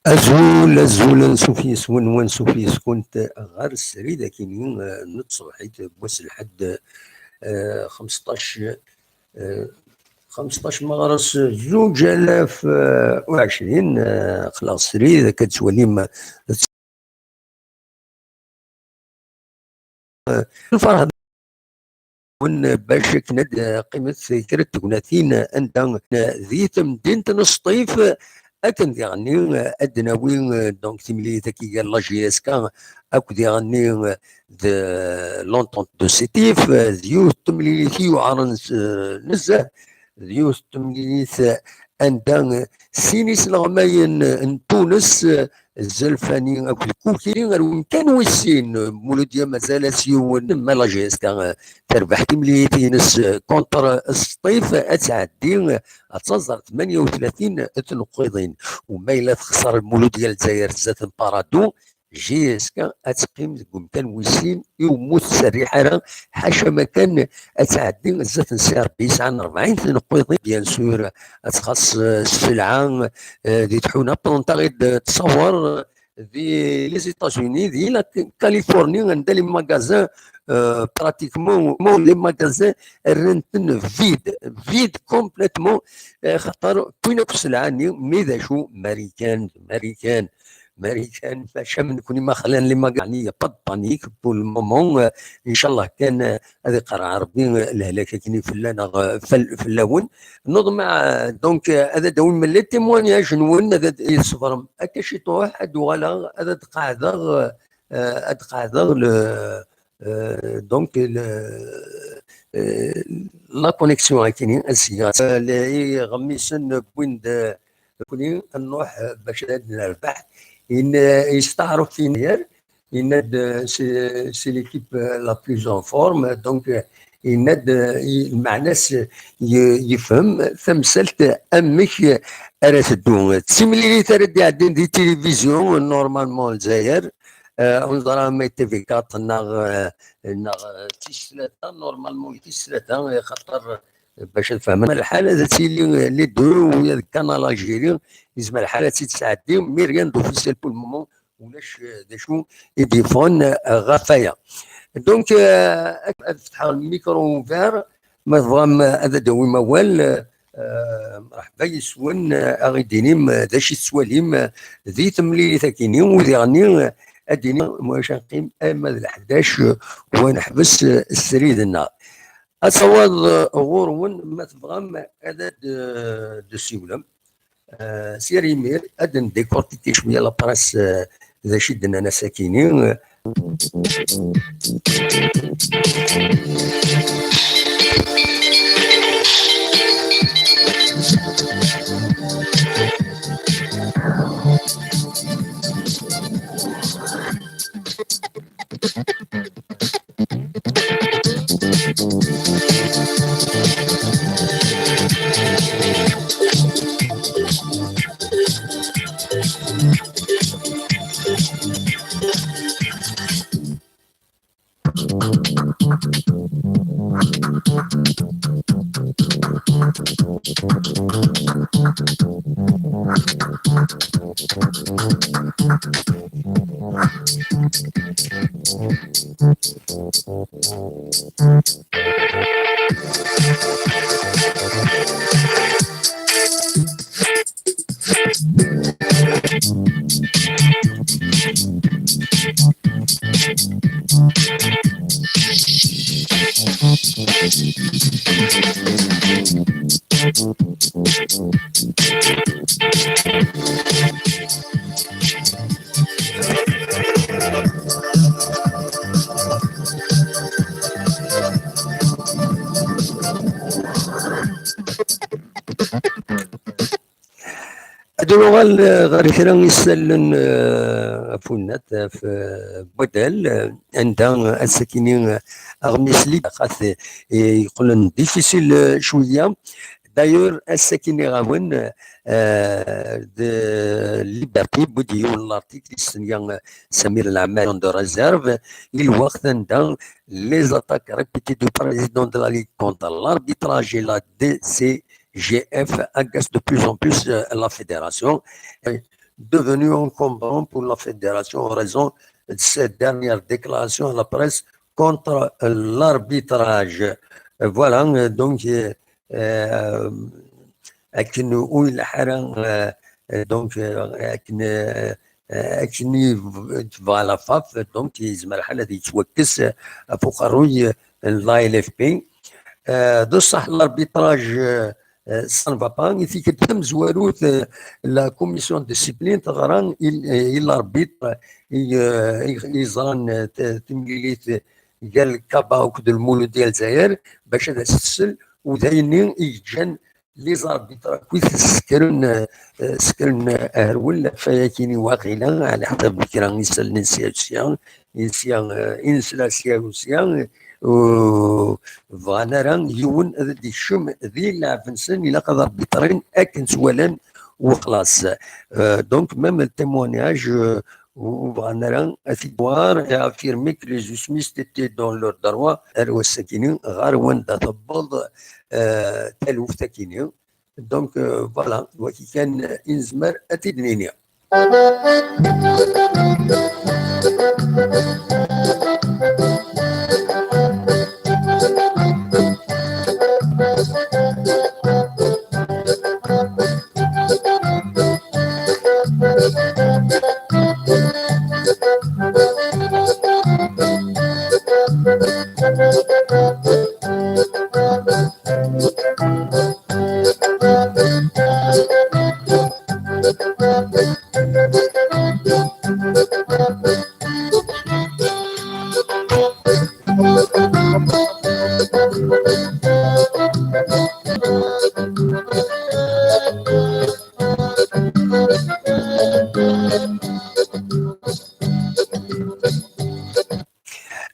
أزول سوفيس ون سوفيس كنت غير السري كاينين نتصل حيت بوس لحد 15 آه، 15 مغرس 2020 خلاص سري إذا كتولي الفرح ون باش كند قيمة فكرة تكوناتين أنت ذي تمدينة نصطيف أكن يعني أدناوي دونك تملي تكي قال لا جي اس كا أكو يعني لونتونت دو سيتيف ذيو تملي ثيو عرن نزه ذيو تملي أنت سينيس لغماين تونس الزلفاني أكو الكوكي وين كان ويسين مولوديا مازال سيون ما لا جي اس كا تربح تملي تينس كونتر الصيف أتعدي تصدر 38 تنقيضين وما إلا تخسر المولود ديال الجزائر ذات بارادو جي اسكا اتقيم تقوم كان ويسين يموت سريحه حاشا ما كان اتعدي ذات نسير بيس عن 40 تنقيضين بيان سور اتخص السلعه دي تحونا بلونتا غير تصور في لي زيتاجيني دي لا كاليفورنيا عندها لي ماغازان براتيكمون لي ماغازان رنتن فيد كومبليتمون خاطر كاين السلعه ميدا شو ماريكان فاش من كوني ما خلان لي ما يعني با بانيك بول مومون ان شاء الله كان هذه قرع ربي الهلاكه كاين في اللون نوض مع دونك هذا داوي من لي تيموانياج نون هذا يصبر هكا شي طوح ولا هذا قاعده دونك لا كونيكسيون كاينين السياسه اللي غميسن بويند كوني نروح باش نربح ان يستعرف في نير ان سي ليكيب لا بلوز اون فورم دونك يند مع ناس يفهم ثمثلت امك راه تدو تسملي تردي عندنا دي تلفزيون نورمالمون الجزائر انظر ما تي في 4 ناغ تيسلاتا نورمالمون تيسلاتا خاطر باش نفهم الحاله هذا تيلي لي دو ويا الكانال الجيري يسمى الحاله تتعدي مي ريان دوفيسيال بول مومون ولاش داشو يديفون غفايا دونك فتح الميكرو فير ما تبغى هذا داوي موال مرحبا يسون اغيدينيم داشي تسواليم ذي تملي ثاكيني وذي غني اديني واش نقيم اما 11 ونحبس السريد النار اصوات غورون ما تبغى هذا دو سيولم سير يمير ادن ديكورتيكي شويه لابراس ذا شدنا انا ساكنين هادو غير كرا يسالن فونات في بدل عندها الساكنين اغميس لي خاص يقولن ديفيسيل شويه دايور الساكنين غاون ليبرتي بوديو لارتيكل السنيه سمير العمال دو ريزيرف الوقت عندها لي زاتاك ريبيتي دو بريزيدون دو لا ليغ كونتر لاربيتراج لا دي سي GF agace de plus en plus la fédération. devenu encombrant pour la fédération en raison de cette dernière déclaration à la presse contre l'arbitrage. Voilà, donc, لكن الحرام دونك اكني فوالا فاف دونك يزمر الحاله دي يتوكس فوق الروي لا ال اف بي دو صح الاربيتراج سان با با يثيك تم زواروت لا كوميسيون ديسيبلين تغران الاربيتر يزران تميليت قال كابا وكد المولود ديال الجزائر باش هذا السل وداينين يجن لي زاربيتر كويس سكرن هرول فيكيني واقيلا على حسب كران يسال سيان انسلا سيان فانا راه يون دي الشم ذي لعفنسن الى قدر بيطرين اكن سوالا وخلاص دونك ميم التيمونياج وفانا ثيوار افيرمي que les justices étaient dans leur droit الوسكينين غير وين تطبل تلوف تكينين دونك فوالا وكي كان انزمر اتدنينيا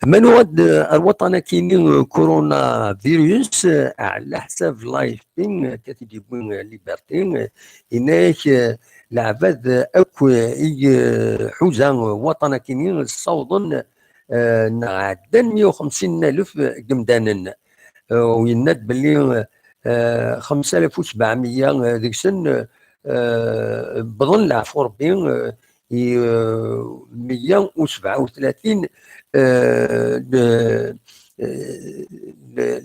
منواد الوطن كاينين كورونا فيروس على حساب لايف بين كتجيبون ليبرتين هناك العباد اكو حوزه وطن كاينين الصوضن عدن 150 الف قمدان ويناد باللي 5700 ذيك السن بظن العفو ربي 137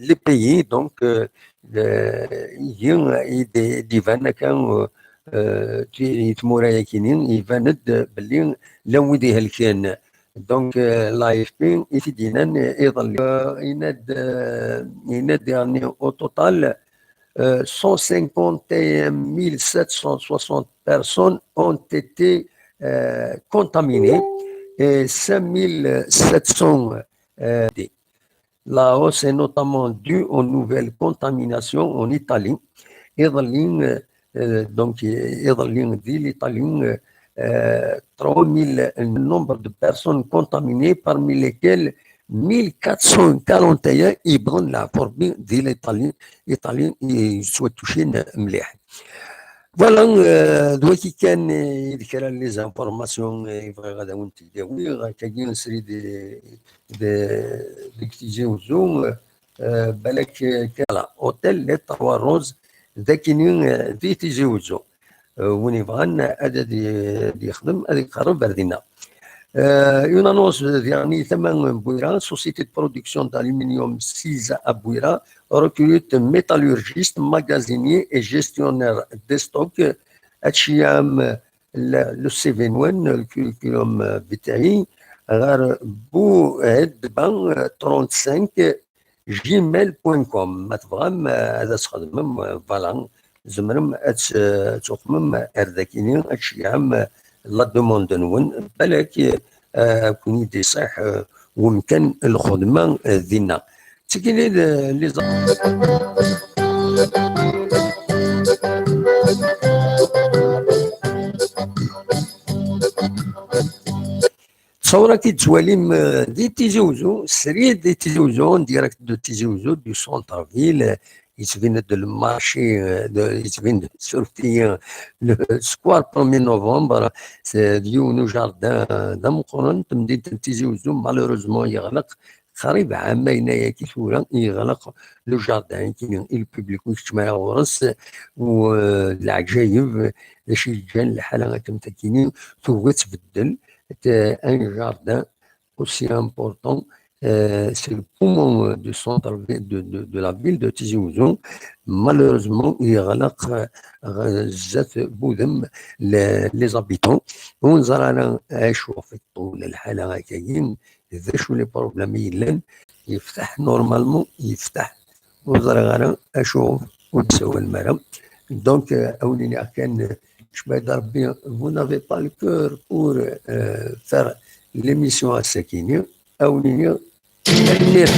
les pays donc يديفانا كان يتمورا كاينين يفاند باللي لو يديه الكان دونك لايف بين يفيدينا يظل يناد يعني او توتال 151 760 personnes ont été contaminées et 5700 La hausse est notamment due aux nouvelles contaminations en Italie. Donc, dit l'Italie, 3000 nombre de personnes contaminées, parmi lesquelles 1441 يبغون العفو ديال l'Italie يسوى توشين مليح. فوالا دلوقتي كان يذكر لي زانفورماسيون يبغي غادا وانت تداوي كاين نسري ديك تيجاوزو بالك كان اوتيل لي تروا روز ذاكينين دي تيجاوزو وين يبغى هذا يخدم هذا يقرب بردينا une annonce يعني ثمن بويرا société de production d'aluminium 6 à Bouira recrute métallurgiste, magasinier et gestionnaire de stock هادشي لو سي في نوان الكوريكولوم بتاعي غير بوهد بان 35 gmail.com ما تبغى هذا تخدم فوالا زمرم تخمم ارداكيني هادشي عام لا دوموند نون بالك كوني دي صح ومكان الخدمه ديالنا تكيني لي تصور كي تواليم دي تيزوزو سري دي تيزوزو ديريكت دو تيزوزو دو سونتر فيل يتبين المارشي يتبين سورتي سكوار 1 نوفمبر ديونو جاردان دام قرن تمدينة تيزوزو مالوروزمون يغلق قريب عام هنايا كي تولى يغلق لو جاردان كاين البوبليك ويجتمع غرس والعجايب باش يجان الحاله كما كاينين تبغي تبدل ان جاردان aussi important. C'est le poumon du centre de la ville de Tizi Ouzou. Malheureusement, il y a les habitants. On a في طول الحالة كاين إذا شو لي بروبليم يلان يفتح نورمالمون يفتح وزرا أشوف ونسوي المرم دونك أوليني كان شباب ربي vous n'avez pas le cœur pour faire l'émission à Sakini أوليني النير